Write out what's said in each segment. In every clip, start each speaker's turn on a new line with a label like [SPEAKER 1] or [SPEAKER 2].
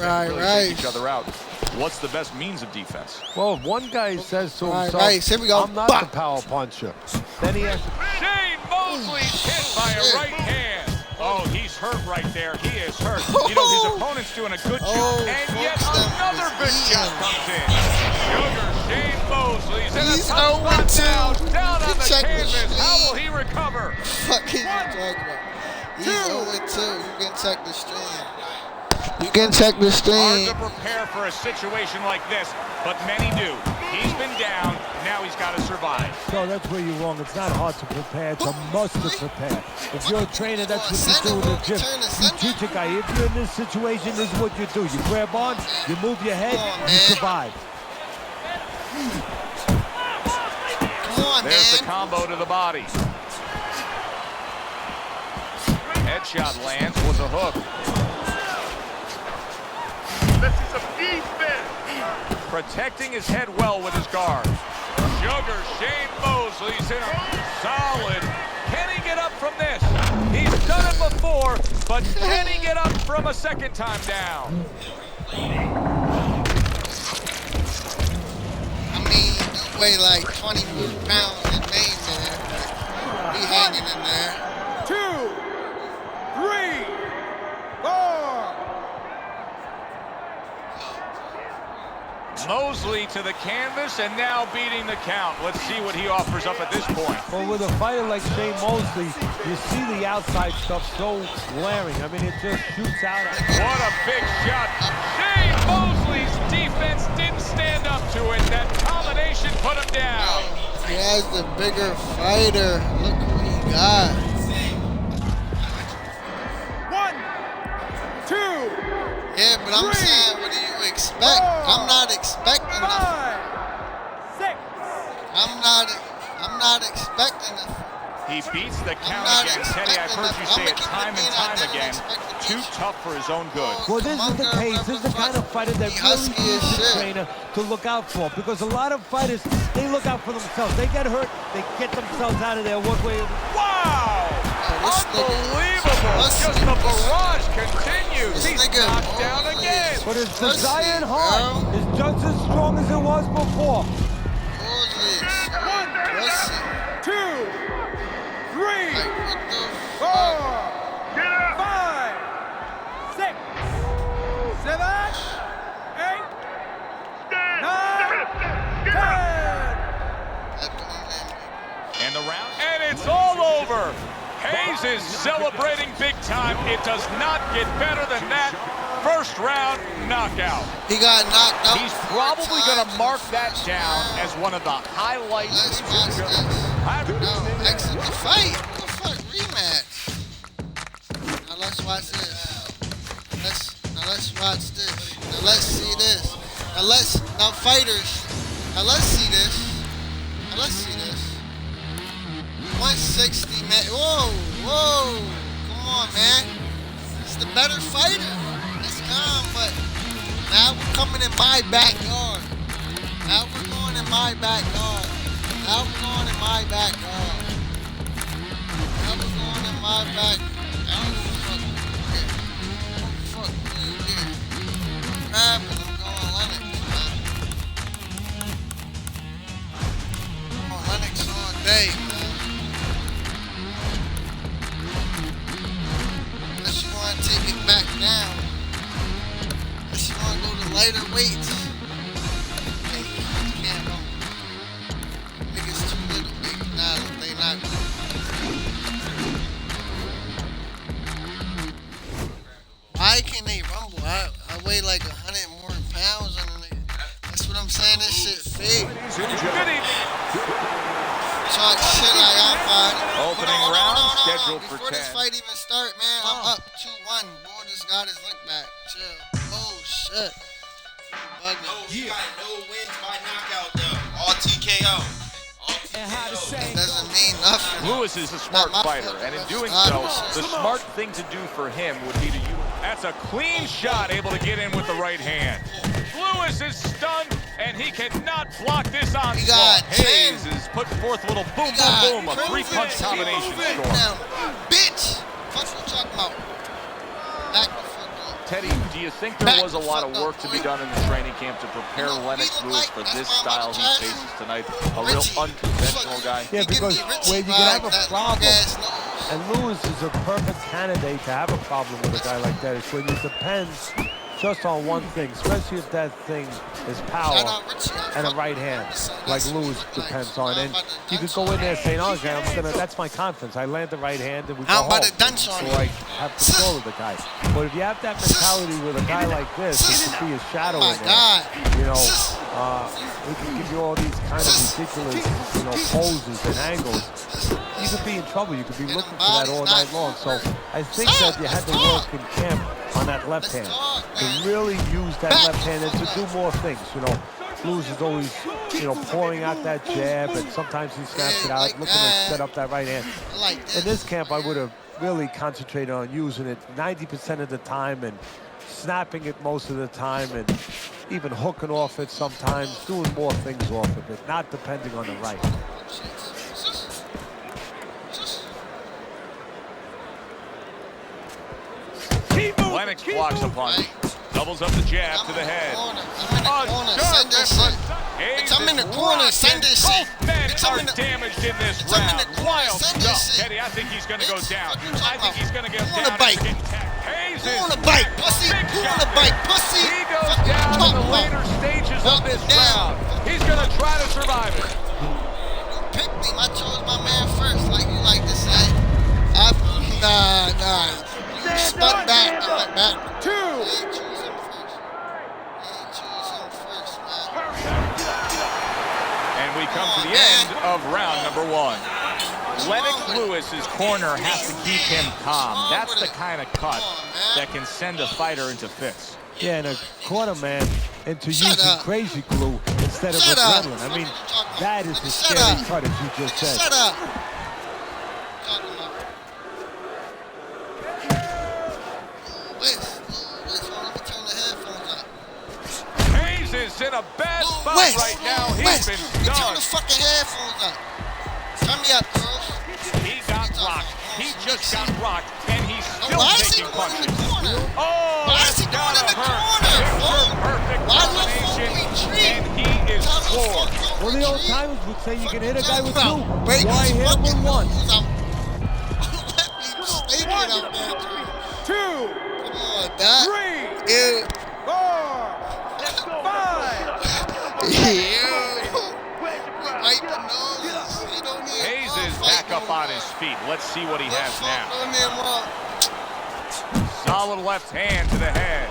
[SPEAKER 1] and really take each other out. What's the best means of defense?
[SPEAKER 2] Well, if one guy says to himself,
[SPEAKER 3] Here we go.
[SPEAKER 2] I'm not the power puncher, then he has to...
[SPEAKER 1] Shane Mosley's hit by a right hand. Oh, he's hurt right there. He is hurt. You know, his opponent's doing a good job. And yet another big shot comes in. Sugar Shane Mosley's in a tough spot now. Down on the canvas. How will he recover?
[SPEAKER 3] Fuck is you talking about? He's 0-2. You can check the stream. You can check the stream.
[SPEAKER 1] Hard to prepare for a situation like this, but many do. He's been down. Now he's got to survive.
[SPEAKER 2] No, that's where you're wrong. It's not hard to prepare. It's a must to prepare. If you're a trainer, that's what you do in the gym. You teach a guy, if you're in this situation, this is what you do. You grab on, you move your head, you survive.
[SPEAKER 3] Come on,
[SPEAKER 1] There's the combo to the body. Headshot lands with a hook.
[SPEAKER 4] This is a defense.
[SPEAKER 1] Protecting his head well with his guard. Sugar Shane Mosley's in a solid. Can he get up from this? He's done it before, but can he get up from a second time down?
[SPEAKER 3] I mean, you weigh like 20 pounds in Maine, man. Be hanging in there.
[SPEAKER 4] 2, 3, 4.
[SPEAKER 1] Mosley to the canvas and now beating the count. Let's see what he offers up at this point.
[SPEAKER 2] Well, with a fighter like Shane Mosley, you see the outside stuff so glaring. I mean, it just shoots out.
[SPEAKER 1] What a big shot. Shane Mosley's defense didn't stand up to it. That combination put him down.
[SPEAKER 3] He has the bigger fighter. Look who he got.
[SPEAKER 4] 1, 2.
[SPEAKER 3] Yeah, but I'm saying, what do you expect? I'm not expecting it.
[SPEAKER 4] 5, 6.
[SPEAKER 3] I'm not expecting it.
[SPEAKER 1] He beats the count again. Teddy, I've heard you say it time and time again. Too tough for his own good.
[SPEAKER 2] Well, this is the case. This is the kind of fighter that really needs the trainer to look out for. Because a lot of fighters, they look out for themselves. They get hurt, they get themselves out of there one way.
[SPEAKER 1] Wow! Unbelievable! Just the barrage continues. He's knocked down again.
[SPEAKER 2] But his desire and heart is just as strong as it was before.
[SPEAKER 4] 1, 2, 3, 4, 5, 6, 7, 8, 9, 10.
[SPEAKER 1] And the round, and it's all over. Hayes is celebrating big time. It does not get better than that. First round knockout.
[SPEAKER 3] He got knocked out.
[SPEAKER 1] He's probably going to mark that down as one of the highlights.
[SPEAKER 3] Let's watch this. No, exit the fight. What the fuck, rematch? Now let's watch this. Let's watch this. Now let's see this. Now fighters. Now let's see this. 160, man. Whoa. Come on, man. It's the better fighter. It's calm, but now we're coming in my backyard. Now we're going in my backyard. Now we're going in my backyard. Now we're going in my back. Now fuck you here. Grab and I'm going Lennox, man. I'm on Lennox all day, man. Unless you want to take it back down. Unless you want to go to lighter weights. Hey, you can't go. Niggas too little, they not good. Why can't they rumble? I weigh like 100 more pounds on a nigga. That's what I'm saying, this shit fake.
[SPEAKER 1] Good evening.
[SPEAKER 3] Talk shit like I'm fine.
[SPEAKER 1] Opening round scheduled for 10.
[SPEAKER 3] Before this fight even start, man, I'm up 2-1. Boy just got his look back. Chill. Oh shit.
[SPEAKER 5] No, you got no wins by knockout though. All TKO.
[SPEAKER 3] That doesn't mean nothing.
[SPEAKER 1] Lewis is a smart fighter, and in doing so, the smart thing to do for him would be to use. That's a clean shot, able to get in with the right hand. Lewis is stunned, and he cannot block this onslaught. Hayes is putting forth a little boom, boom, boom, a three-punch combination score.
[SPEAKER 3] Bitch! Fuck you talking about? Back the fuck up.
[SPEAKER 1] Teddy, do you think there was a lot of work to be done in the training camp to prepare Lennox Lewis for this style he faces tonight? A real unconventional guy?
[SPEAKER 2] Yeah, because where you can have a problem, and Lewis is a perfect candidate to have a problem with a guy like that, is when it depends just on one thing, especially if that thing is power and a right hand, like Lewis depends on. And you could go in there saying, oh, okay, that's my confidence. I land the right hand and we go home. So I have control of the guy. But if you have that mentality with a guy like this, it could be a shadow in there. You know, he can give you all these kind of ridiculous, you know, poses and angles. You could be in trouble. You could be looking for that all night long. So I think that you had to work in camp on that left hand, to really use that left hand and to do more things. You know, Lewis is always, you know, pouring out that jab, and sometimes he snaps it out, looking to set up that right hand. In this camp, I would have really concentrated on using it 90% of the time and snapping it most of the time and even hooking off it sometimes, doing more things off of it, not depending on the right.
[SPEAKER 1] Lennox blocks upon it. Doubles up the jab to the head.
[SPEAKER 3] I'm in the corner. Send this shit.
[SPEAKER 1] Both men are damaged in this round. Wild stuff. Teddy, I think he's going to go down. I think he's going to go down. Hayes is
[SPEAKER 3] on a bike, pussy. Who on a bike, pussy?
[SPEAKER 1] He goes down in the later stages of this round. He's going to try to survive it.
[SPEAKER 3] You picked me. I chose my man first, like you like to say. Nah. Spun back. I went back.
[SPEAKER 4] 2.
[SPEAKER 3] You ain't choose him first. Man.
[SPEAKER 1] And we come to the end of round number 1. Lennox Lewis's corner has to keep him calm. That's the kind of cut that can send a fighter into fits.
[SPEAKER 2] Yeah, and a corner man into using crazy glue instead of adrenaline. I mean, that is the scary cut, as you just said.
[SPEAKER 3] Shut up.
[SPEAKER 1] Hayes is in a bad spot right now. He's been
[SPEAKER 3] Turn
[SPEAKER 1] stunned.
[SPEAKER 3] the fucking headphones up. Turn me up, girls.
[SPEAKER 1] He got rocked. He just got rocked, and he's still taking punches. Oh,
[SPEAKER 3] Why is he going in the corner?
[SPEAKER 1] Perfect combination, and he is floored.
[SPEAKER 2] Well, the old timers would say you can hit a guy with 2.
[SPEAKER 3] Break
[SPEAKER 2] Why
[SPEAKER 3] his
[SPEAKER 2] hit him with
[SPEAKER 3] fucking
[SPEAKER 2] 1?
[SPEAKER 3] nose out. Let me stay it up there, too.
[SPEAKER 4] 2.
[SPEAKER 3] Come on, Doc.
[SPEAKER 4] 3.
[SPEAKER 3] Ew.
[SPEAKER 4] 4. 5.
[SPEAKER 3] Wipe the nose. He don't need
[SPEAKER 1] Hayes is back up on his feet. Let's see what he has now. Solid left hand to the head.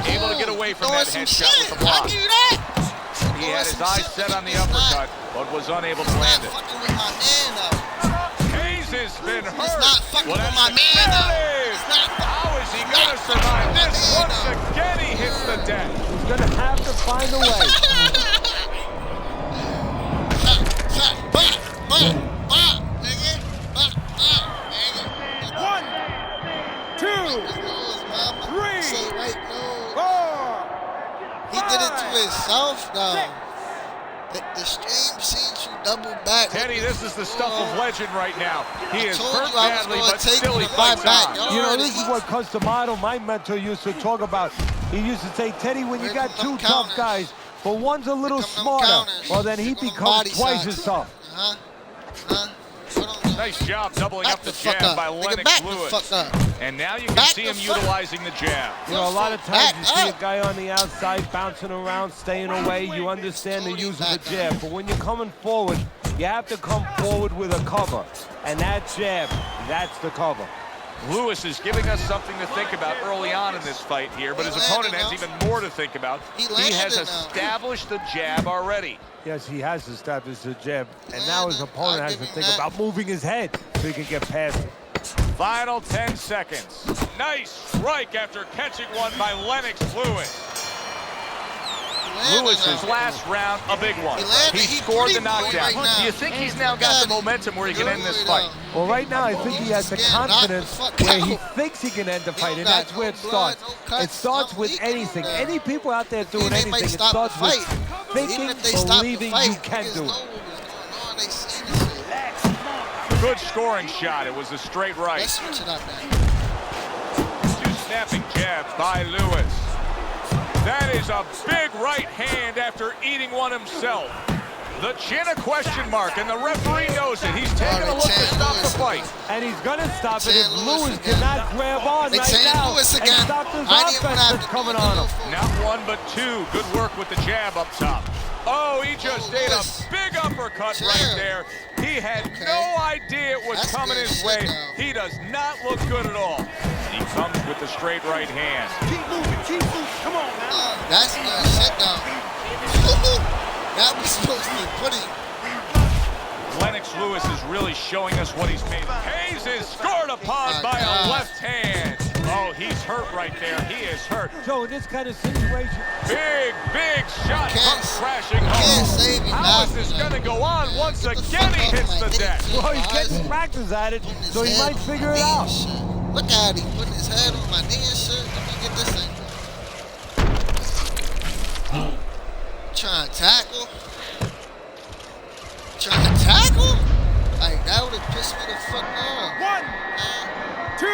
[SPEAKER 1] Able to get away from that headshot with the block. He had his eyes set on the uppercut, but was unable to land it. Hayes has been hurt. How is he going to survive this? Once again, he hits the deck.
[SPEAKER 2] He's going to have to find a way.
[SPEAKER 4] 1, 2, 3, 4.
[SPEAKER 3] He did it to himself, though. The stream sees you double back.
[SPEAKER 1] Teddy, this is the stuff of legend right now. He is
[SPEAKER 3] told
[SPEAKER 1] hurt
[SPEAKER 3] you I was
[SPEAKER 1] badly,
[SPEAKER 3] gonna
[SPEAKER 1] but
[SPEAKER 3] take
[SPEAKER 1] still
[SPEAKER 3] you
[SPEAKER 1] he
[SPEAKER 3] to my
[SPEAKER 1] fights
[SPEAKER 3] back,
[SPEAKER 1] on.
[SPEAKER 3] yo.
[SPEAKER 2] You know, this is what Customato, my mentor, used to talk about. He used to say, Teddy, when you got 2 tough guys, but one's a little smarter, well, then he becomes twice as tough.
[SPEAKER 1] Nice job doubling up the jab by Lennox Lewis. And now you can see him utilizing the jab.
[SPEAKER 2] You know, a lot of times you see a guy on the outside bouncing around, staying away. You understand the use of the jab. But when you're coming forward, you have to come forward with a cover. And that jab, that's the cover.
[SPEAKER 1] Lewis is giving us something to think about early on in this fight here, but his opponent has even more to think about. He has established the jab already.
[SPEAKER 2] Yes, he has established the jab, and now his opponent has to think about moving his head so he can get past it.
[SPEAKER 1] Final 10 seconds. Nice strike after catching one by Lennox Lewis. Lewis's last round, a big one. He scored the knockdown. Do you think he's now got the momentum where he can end this fight?
[SPEAKER 2] Well, right now, I think he has the confidence where he thinks he can end the fight, and that's where it starts. It starts with anything. Any people out there doing anything, it starts with thinking, believing you can do it.
[SPEAKER 1] Good scoring shot. It was a straight right. Two snapping jabs. by Lewis. That is a big right hand after eating one himself. The chin a question mark, and the referee knows it. He's taking a look to stop the fight.
[SPEAKER 2] And he's going to stop it if Lewis cannot grab on right now and stop this offense that's coming on him.
[SPEAKER 1] Not one, but two. Good work with the jab up top. Oh, he just ate a big uppercut right there. He had no idea it was coming his way. He does not look good at all. He comes with the straight right hand.
[SPEAKER 4] Keep moving, keep moving. Come on now.
[SPEAKER 3] That's good shit, though. That was supposed to be pretty.
[SPEAKER 1] Lennox Lewis is really showing us what he's made of. Hayes is scored upon by a left hand. Oh, he's hurt right there. He is hurt.
[SPEAKER 2] So in this kind of situation,
[SPEAKER 1] big shot comes crashing home. How is this going to go on? Once again, he hits the deck.
[SPEAKER 2] well, he's getting practice at it, so he might figure it out.
[SPEAKER 3] Look at him putting his head on my knee and shit. Let me get this thing. Trying to tackle. Trying to tackle? Like, that would have pissed me the fuck off.
[SPEAKER 4] 1, 2,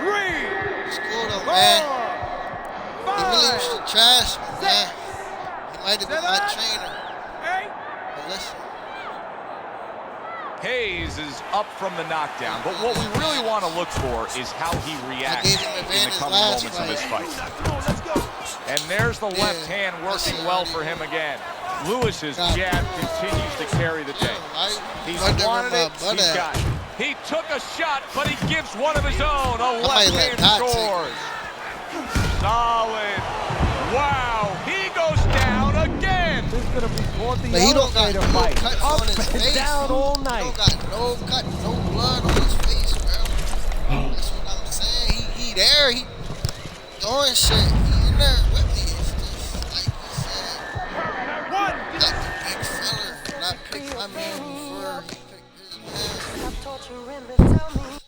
[SPEAKER 4] 3,
[SPEAKER 3] School though,
[SPEAKER 4] 4,
[SPEAKER 3] man. He
[SPEAKER 4] 5,
[SPEAKER 3] really used to trash me, man. He might have been my
[SPEAKER 4] 7,
[SPEAKER 3] trainer.
[SPEAKER 4] 8.
[SPEAKER 3] But listen.
[SPEAKER 1] Hayes is up from the knockdown, but what we really want to look for is how he reacts in the coming moments of his fight. And there's the left hand working well for him again. Lewis's jab continues to carry the day. He's wanted it, he's got it. He took a shot, but he gives one of his own. A left hand scores. Solid. Wow, he goes down again.
[SPEAKER 2] This is going to be called the
[SPEAKER 3] But he don't got
[SPEAKER 2] elevator
[SPEAKER 3] no
[SPEAKER 2] fight.
[SPEAKER 3] cuts
[SPEAKER 2] Up
[SPEAKER 3] on his
[SPEAKER 2] and
[SPEAKER 3] face.
[SPEAKER 2] down all
[SPEAKER 3] He
[SPEAKER 2] night.
[SPEAKER 3] don't got no cut, no blood on his face, bro. That's what I'm saying. He there. He doing shit. He in there with me. It's just like you said. Like the big fella. When I picked my man before he picked his man.